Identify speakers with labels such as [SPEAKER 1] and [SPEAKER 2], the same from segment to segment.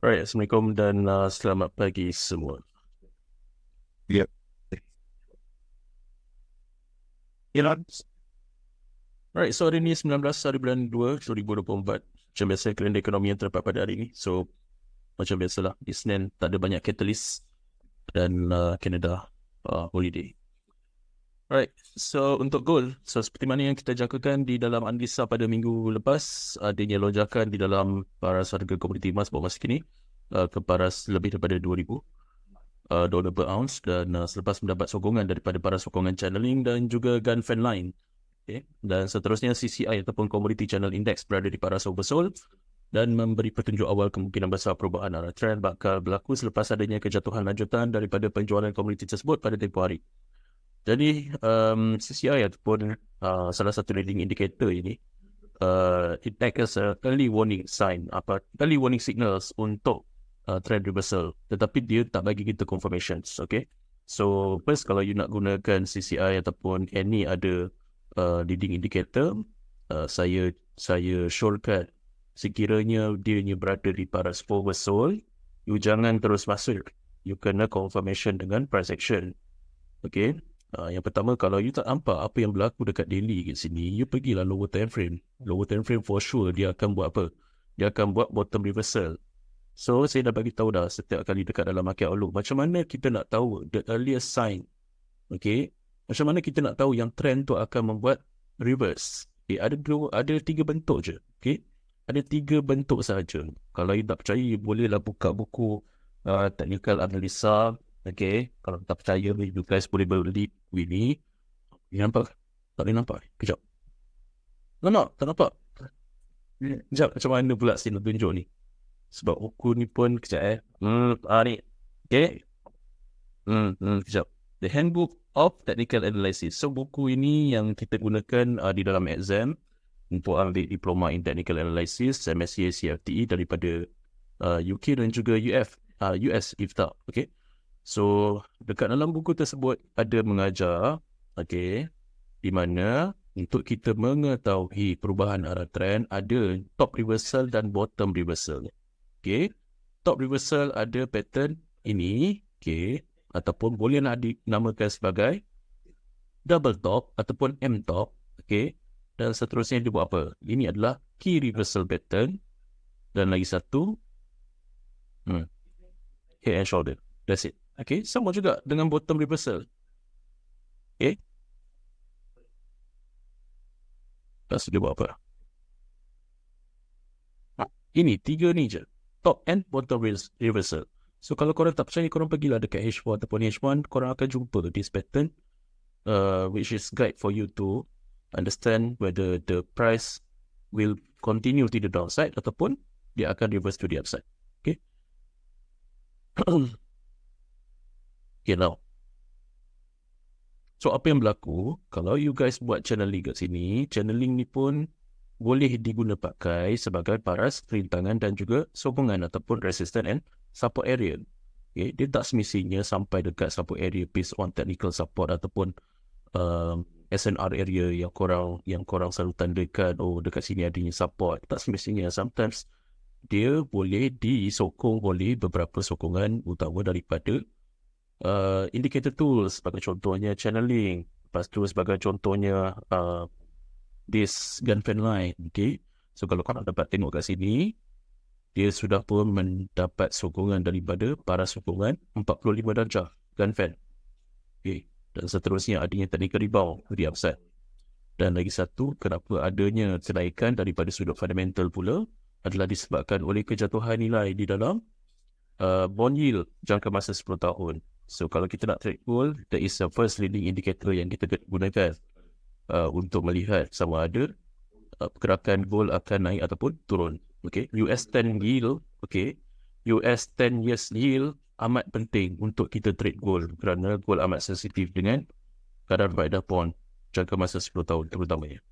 [SPEAKER 1] Alright, Assalamualaikum dan selamat pagi semua.
[SPEAKER 2] Yep.
[SPEAKER 1] Alright, so hari ni 19 hari bulan 2, 2024. Macam biasa, kalender ekonomi yang terdapat pada hari ini. So, macam biasalah, Isnin tak ada banyak catalyst dan Canada holiday. Alright, so untuk gold, so seperti mana yang kita jangkakan di dalam analisa pada minggu lepas, adanya lonjakan di dalam paras harga komoditi emas buat masa kini ke paras lebih daripada 2,000 dolar per ounce dan selepas mendapat sokongan daripada para sokongan channeling dan juga gun fan line. Okay. Dan seterusnya CCI ataupun Commodity Channel Index berada di paras oversold dan memberi petunjuk awal kemungkinan besar perubahan arah trend bakal berlaku selepas adanya kejatuhan lanjutan daripada penjualan komoditi tersebut pada tempoh hari. Jadi CCI ataupun salah satu leading indicator ini it acts as a early warning sign, early warning signals untuk trend reversal, tetapi dia tak bagi kita confirmations. Okay, so first kalau you nak gunakan CCI ataupun any ada leading indicator, saya shortcut sekiranya dia berada di paras oversold, you jangan terus masuk, you kena confirmation dengan price action. Okay, yang pertama, kalau you tak nampak apa yang berlaku dekat daily kat sini, you pergilah lower time frame. Lower time frame for sure dia akan buat apa? Dia akan buat bottom reversal. So saya dah bagi tahu dah setiap kali dekat dalam market outlook, macam mana kita nak tahu the earliest sign. Okay, macam mana kita nak tahu yang trend tu akan membuat reverse. Okay, ada 3 bentuk je. Okay, ada 3 bentuk sahaja. Kalau you tak percaya, you bolehlah buka buku technical analisa. Okay, kalau tak percaya, you guys boleh beli ini. You nampak? Tak boleh nampak? Kejap. Tak nampak? Kejap, macam mana pula saya nak tunjuk ni? Sebab buku ni pun, kejap ni. Okay. Kejap. The Handbook of Technical Analysis. So, buku ini yang kita gunakan di dalam exam untuk ambil Diploma in Technical Analysis, MSc CFTE daripada UK dan juga US IFTA. Okay. So, dekat dalam buku tersebut ada mengajar, okay, di mana untuk kita mengetahui perubahan arah trend ada top reversal dan bottom reversal. Okay, top reversal ada pattern ini, okay, ataupun boleh nak dinamakan sebagai double top ataupun M top, okay, dan seterusnya dia buat apa? Ini adalah key reversal pattern dan lagi satu head and shoulder. That's it. Okay, sama juga dengan bottom reversal. Okay, lepas dia buat apa? Ini 3 ni je, top and bottom reversal. So kalau korang tak percaya, korang pergilah dekat H4 ataupun H1, korang akan jumpa this pattern which is guide for you to understand whether the price will continue to the downside ataupun dia akan reverse to the upside. Okay. Okay, now. So, apa yang berlaku kalau you guys buat channeling kat sini? Channeling ni pun boleh diguna pakai sebagai paras rintangan dan juga sokongan ataupun resistance and support area. Okay, dia tak semestinya sampai dekat support area based on technical support ataupun SNR area yang korang selalu tandakan, oh dekat sini adanya support. Tak semestinya. Sometimes dia boleh disokong oleh beberapa sokongan utama daripada indicator tools, sebagai contohnya channeling, lepas tu sebagai contohnya this gun fan line. Okay, so kalau korang dapat tengok kat sini, dia sudah pun mendapat sokongan daripada para sokongan 45 darjah gun fan. Okay, dan seterusnya adanya technical rebound di upside. Dan lagi satu, kenapa adanya kenaikan daripada sudut fundamental pula adalah disebabkan oleh kejatuhan nilai di dalam bond yield jangka masa 10 tahun. So, kalau kita nak trade gold, that is the first leading indicator yang kita gunakan untuk melihat sama ada pergerakan gold akan naik ataupun turun. Okay, US 10 yield, okay, US 10 years yield amat penting untuk kita trade gold kerana gold amat sensitif dengan kadar faedah bond jangka masa 10 tahun terutamanya.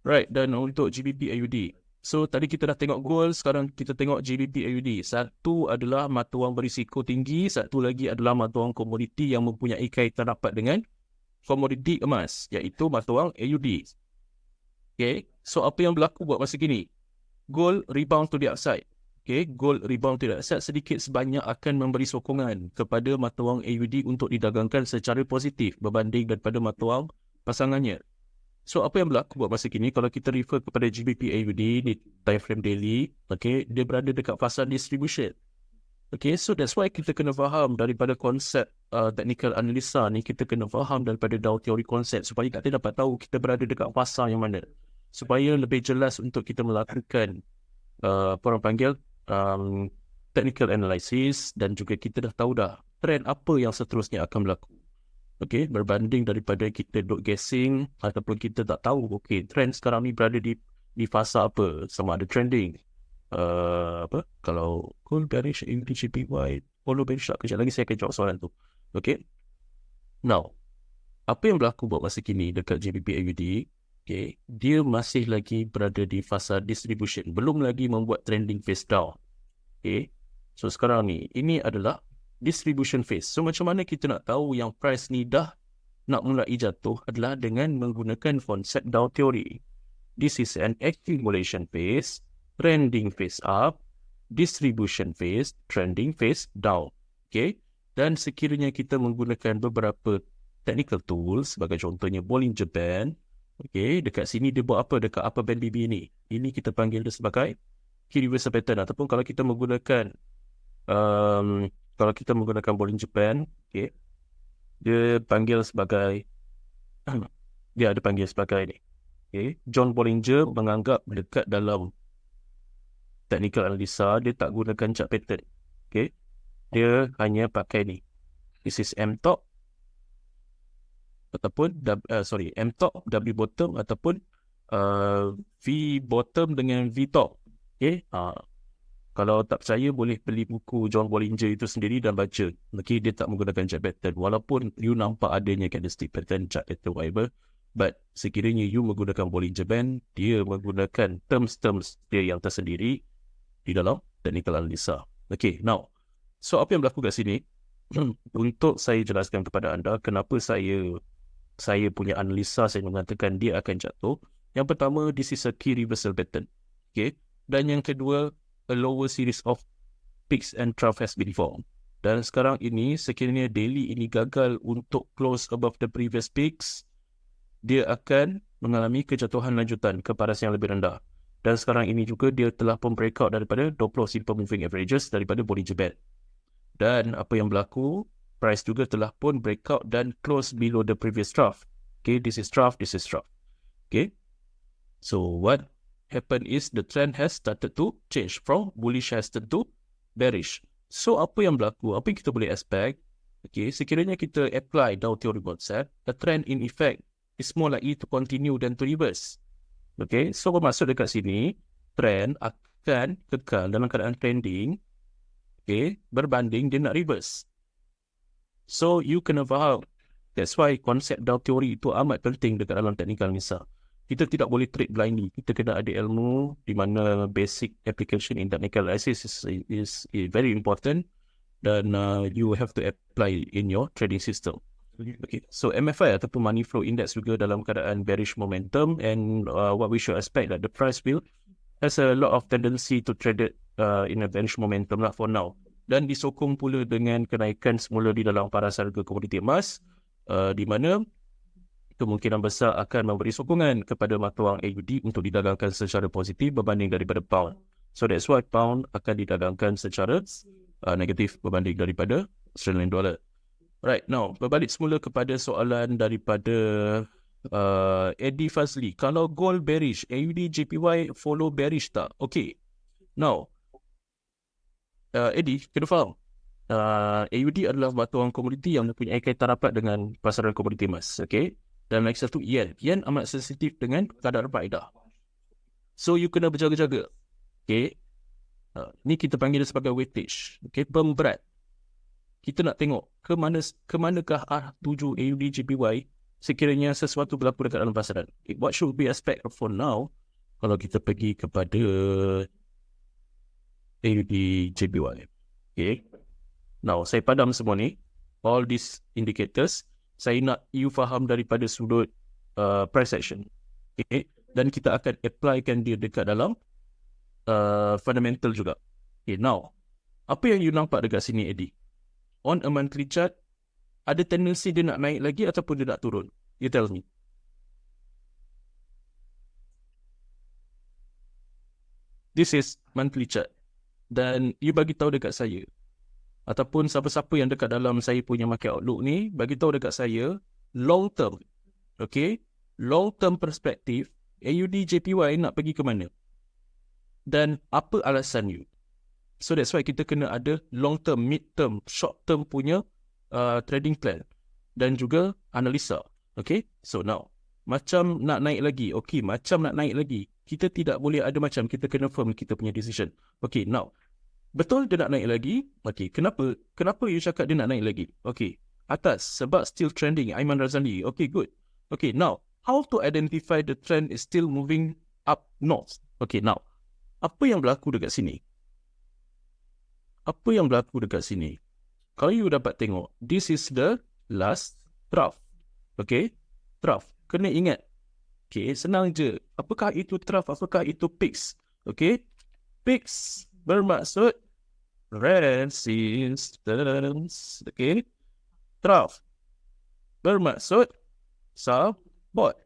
[SPEAKER 1] Right, dan untuk GBP AUD. So, tadi kita dah tengok gold, sekarang kita tengok GBP AUD. Satu adalah mata wang berisiko tinggi, satu lagi adalah mata wang komoditi yang mempunyai kaitan rapat dengan komoditi emas, iaitu mata wang AUD. Okay, so apa yang berlaku buat masa kini? Gold rebound to the upside. Okay, gold rebound to the upside sedikit sebanyak akan memberi sokongan kepada mata wang AUD untuk didagangkan secara positif berbanding daripada mata wang pasangannya. So, apa yang berlaku buat masa kini, kalau kita refer kepada GBP AUD di time frame daily, okay, dia berada dekat fasa distribution. Okay, so that's why kita kena faham daripada konsep technical analisa ni, kita kena faham daripada Dow Theory Concept supaya kita dapat tahu kita berada dekat fasa yang mana. Supaya lebih jelas untuk kita melakukan apa orang panggil technical analysis, dan juga kita dah tahu dah trend apa yang seterusnya akan berlaku. Okay, berbanding daripada kita duk guessing ataupun kita tak tahu, okay, trend sekarang ni berada di fasa apa, sama ada trending. Kalau gold bearish, AUD JPY follow bearish tak, kejap lagi saya akan jawab soalan tu. Okay, now apa yang berlaku buat masa kini dekat GBP AUD, okay, dia masih lagi berada di fasa distribution, belum lagi membuat trending phase down. Okay, so sekarang ni ini adalah distribution phase. So macam mana kita nak tahu yang price ni dah nak mulai jatuh adalah dengan menggunakan konsep Dow Theory. This is an accumulation phase, trending phase up, distribution phase, trending phase down. Okay, dan sekiranya kita menggunakan beberapa technical tools, sebagai contohnya Bollinger Band, okay, dekat sini dia buat apa dekat upper band BB ni? Ini kita panggil dia sebagai key reversal pattern, ataupun kalau kita menggunakan Bollinger Band, okay, dia panggil sebagai dia ada panggil sebagai ni. Okay, John Bollinger menganggap dekat dalam technical analisa dia tak gunakan chart pattern. Okay, dia hanya pakai ni. This is M top ataupun M top, W bottom, ataupun V bottom dengan V top. Okay, kalau tak percaya boleh beli buku John Bollinger itu sendiri dan baca. Okay, dia tak menggunakan chart pattern, walaupun you nampak adanya candlestick pattern, chart pattern, whatever. But sekiranya you menggunakan Bollinger Band, dia menggunakan terms-terms dia yang tersendiri di dalam technical analisa. Okay, now, so apa yang berlaku kat sini, untuk saya jelaskan kepada anda kenapa saya punya analisa saya mengatakan dia akan jatuh. Yang pertama, this is a key reversal pattern. Okay, dan yang kedua, a lower series of peaks and trough has been formed. Dan sekarang ini, sekiranya daily ini gagal untuk close above the previous peaks, dia akan mengalami kejatuhan lanjutan ke paras yang lebih rendah. Dan sekarang ini juga dia telah pun breakout daripada 20 simple moving averages daripada Bollinger Band. Dan apa yang berlaku, price juga telah pun breakout dan close below the previous trough. Okay, this is trough, this is trough. Okay, so what happened is the trend has started to change from bullish has turned to bearish. So apa yang berlaku, apa yang kita boleh expect? Okay, sekiranya kita apply Dow Theory Concept, the trend in effect is more likely to continue than to reverse. Okay, so bermaksud dekat sini, trend akan kekal dalam keadaan trending, okay, berbanding dia nak reverse. So, you kena faham. That's why konsep Dow Theory itu amat penting dekat dalam technical analisa. Kita tidak boleh trade blindly. Kita kena ada ilmu di mana basic application in technical analysis is very important, dan you have to apply in your trading system. Okay, so MFI ataupun Money Flow Index juga dalam keadaan bearish momentum, and what we should expect that the price will has a lot of tendency to trade it in a bearish momentum lah for now. Dan disokong pula dengan kenaikan semula di dalam paras harga komoditi emas, di mana kemungkinan besar akan memberi sokongan kepada mata wang AUD untuk didagangkan secara positif berbanding daripada pound. So that's why pound akan didagangkan secara negatif berbanding daripada Australian dollar. Right, now berbalik semula kepada soalan daripada Eddie Fazli. Kalau gold bearish, AUD JPY follow bearish tak? Okay, now Eddie, kena faham, AUD adalah mata wang komoditi yang mempunyai kaitan rapat dengan pasaran komoditi emas. Okay, dan lagi satu yen amat sensitif dengan kadar faedah. So you kena berjaga-jaga. Okay, ni kita panggil dia sebagai weightage. Okay, pemberat. Kita nak tengok ke manakah arah tuju AUD JPY sekiranya sesuatu berlaku dekat dalam pasaran. Okay, what should we expect for now kalau kita pergi kepada AUD JPY? Okay, now saya padam semua ni, all these indicators. Saya nak you faham daripada sudut price action. Okay, dan kita akan applykan dia dekat dalam fundamental juga. Okay, now, apa yang you nampak dekat sini, Eddie? On a monthly chart, ada tendensi dia nak naik lagi ataupun dia nak turun? You tell me. This is monthly chart. Dan you bagi tahu dekat saya, ataupun siapa-siapa yang dekat dalam saya punya market outlook ni, bagi tahu dekat saya, long term, okay? Long term perspektif, AUD JPY nak pergi ke mana? Dan apa alasan you? So that's why kita kena ada long term, mid term, short term punya trading plan dan juga analisa. Okay, so now macam nak naik lagi, okay, macam nak naik lagi, kita tidak boleh ada macam, kita kena firm kita punya decision. Okay, now betul dia nak naik lagi. Okay, kenapa you cakap dia nak naik lagi? Okay, atas sebab still trending, Aiman Razali. Okay, good. Okay, now how to identify the trend is still moving up north? Okay, now apa yang berlaku dekat sini? Apa yang berlaku dekat sini? Kalau you dapat tengok, this is the last trough. Okay? Trough. Kena ingat. Okay, senang je. Apakah itu trough? Apakah itu peaks? Okay? Peaks bermaksud resistance. Okay? Trough bermaksud support.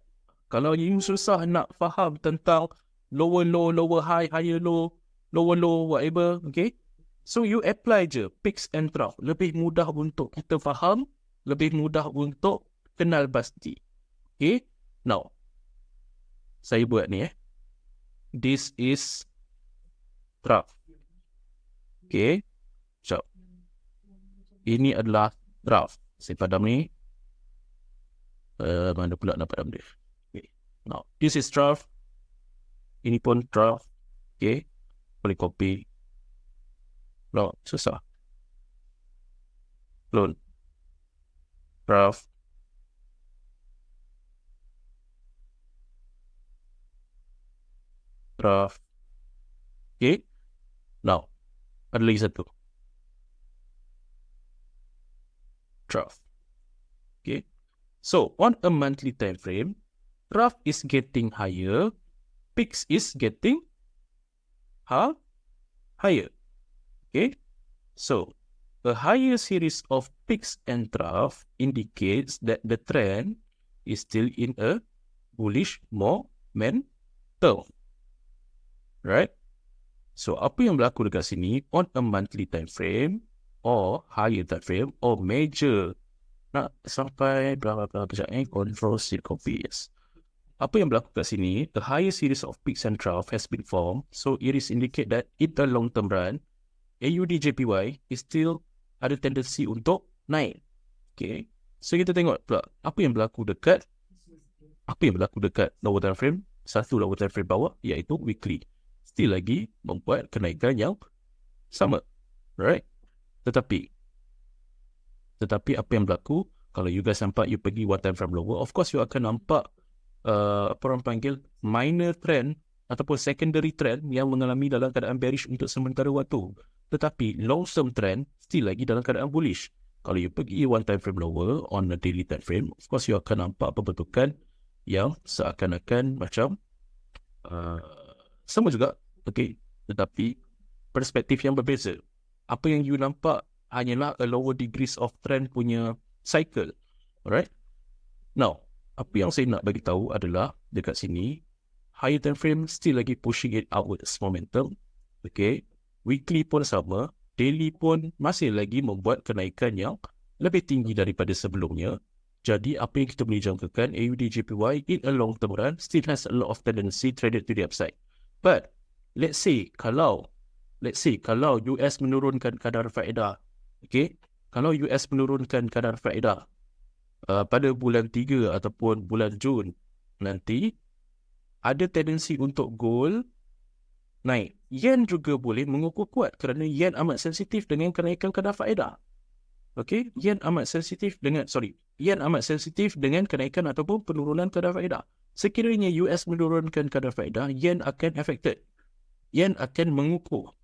[SPEAKER 1] Kalau you susah nak faham tentang lower low, lower high, higher low, lower low, whatever, okay? So you apply je peaks and trough. Lebih mudah untuk kita faham, lebih mudah untuk kenal pasti. Okay? Now, saya buat ni This is trough. Okay? So, ini adalah trough. Saya padam ni. Mana pula nak padam dia? Okay. Now, this is trough. Ini pun trough. Okay? Boleh copy. No, susah. Clone. Trough. Trough. Okay. Now, ada lagi satu. Trough. Okay. So, on a monthly time frame, trough is getting higher, peaks is getting higher. Okay, so a higher series of peaks and trough indicates that the trend is still in a bullish momentum. Right? So, apa yang berlaku dekat sini on a monthly time frame or higher time frame or major, nak sampai berapa kejap control C copy, yes. Apa yang berlaku kat sini, a higher series of peaks and trough has been formed, so it is indicate that in the long term run, AUD JPY is still ada tendensi untuk naik. Okay. So kita tengok pula apa yang berlaku dekat lower time frame, satu lower time frame bawah iaitu weekly. Still lagi membuat kenaikan yang sama. Right? Tetapi apa yang berlaku kalau you guys nampak you pergi one time frame lower, of course you akan nampak apa orang panggil minor trend ataupun secondary trend yang mengalami dalam keadaan bearish untuk sementara waktu. Tetapi long term trend still lagi dalam keadaan bullish. Kalau you pergi one time frame lower on a daily time frame, of course you akan nampak pembentukan yang seakan-akan macam sama juga. Okay. Tetapi perspektif yang berbeza. Apa yang you nampak hanyalah a lower degrees of trend punya cycle. Alright? Now, apa yang saya nak bagi tahu adalah dekat sini, higher time frame still lagi pushing it outwards momentum. Okay. Weekly pun sama, daily pun masih lagi membuat kenaikan yang lebih tinggi daripada sebelumnya. Jadi apa yang kita boleh jangkakan, AUD JPY in a long term run still has a lot of tendency traded to the upside. But let's say kalau US menurunkan kadar faedah, okay, kalau US menurunkan kadar faedah pada bulan 3 ataupun bulan Jun nanti, ada tendensi untuk gold naik. Yen juga boleh mengukuh kuat kerana yen amat sensitif dengan kenaikan kadar faedah. Okey, yen amat sensitif dengan kenaikan ataupun penurunan kadar faedah. Sekiranya US menurunkan kadar faedah, yen akan affected. Yen akan mengukuh.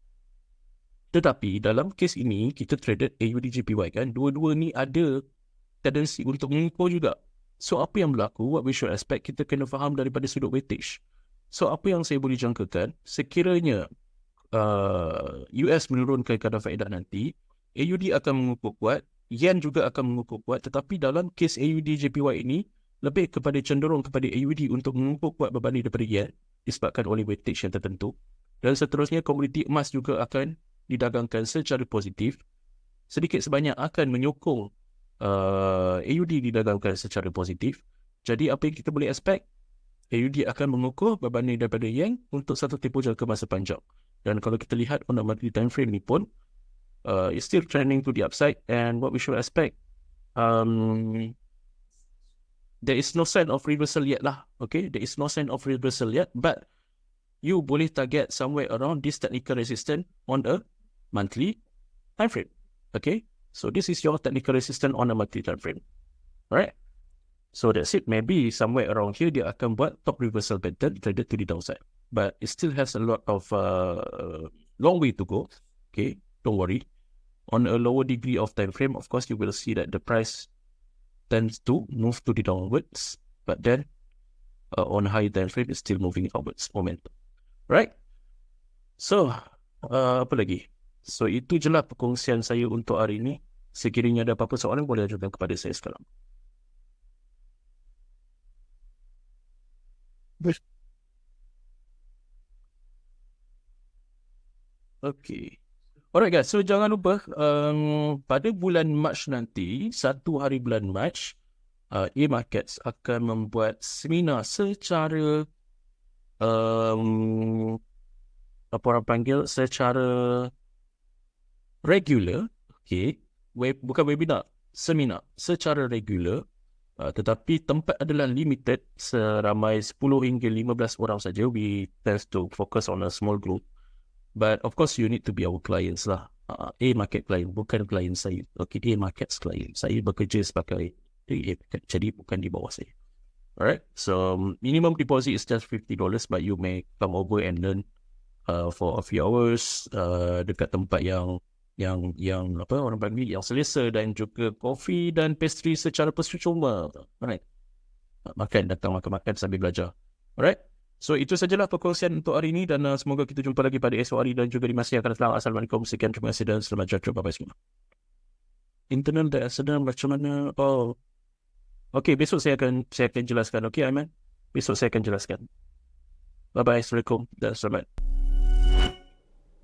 [SPEAKER 1] Tetapi dalam kes ini kita traded AUD JPY kan, dua-dua ni ada tendensi untuk mengukuh juga. So apa yang berlaku, what we should expect, kita kena faham daripada sudut weightage. So apa yang saya boleh jangkakan, sekiranya US menurunkan kadar faedah nanti, AUD akan mengukuh kuat, Yen juga akan mengukuh kuat, tetapi dalam kes AUD JPY ini, lebih kepada cenderung kepada AUD untuk mengukuh kuat berbanding daripada Yen, disebabkan oleh weightage yang tertentu. Dan seterusnya, komoditi emas juga akan didagangkan secara positif, sedikit sebanyak akan menyokong AUD didagangkan secara positif. Jadi apa yang kita boleh expect, AUD akan mengukuh berbanding daripada Yen untuk satu tempoh jangka masa panjang. Dan kalau kita lihat on a monthly time frame ni pun, it's still trending to the upside, and what we should expect, there is no sign of reversal yet lah. Okay, there is no sign of reversal yet, but you boleh target somewhere around this technical resistance on a monthly time frame. Okay, so this is your technical resistance on a monthly time frame. Alright, so that's it. Maybe somewhere around here dia akan buat top reversal pattern traded to the downside, but it still has a lot of long way to go. Okay, don't worry. On a lower degree of time frame, of course, you will see that the price tends to move to the downwards, but then on high time frame, it's still moving upwards momentum. Right? So, apa lagi? So, itu je lah perkongsian saya untuk hari ini. Sekiranya ada apa-apa soalan, boleh ajukan kepada saya sekarang. Okay. Alright guys, so jangan lupa pada bulan Mac nanti, 1 hari bulan Mac, A-Markets akan membuat seminar secara apa orang panggil, secara regular. Okay, bukan webinar, seminar secara regular, tetapi tempat adalah limited, seramai 10 hingga 15 orang saja. We tend to focus on a small group. But of course, you need to be our clients lah. A-Market client, bukan client saya. Okay, A-Markets client. Saya bekerja sebagai A-Market, jadi bukan di bawah saya. Alright, so minimum deposit is just $50, but you may come over and learn for a few hours dekat tempat yang apa orang panggil, yang selesa, dan juga kopi dan pastry secara percuma. Alright, datang makan sambil belajar. Alright. So, itu sajalah perkongsian untuk hari ini, dan semoga kita jumpa lagi pada esok hari dan juga di masa yang akan datang. Assalamualaikum, sekian, terima kasih dan selamat jumpa. Bye-bye semua. Internal dan external macam mana? Oh, okay, besok saya akan jelaskan. Okay, Aiman? Besok saya akan jelaskan. Bye-bye, Assalamualaikum dan selamat.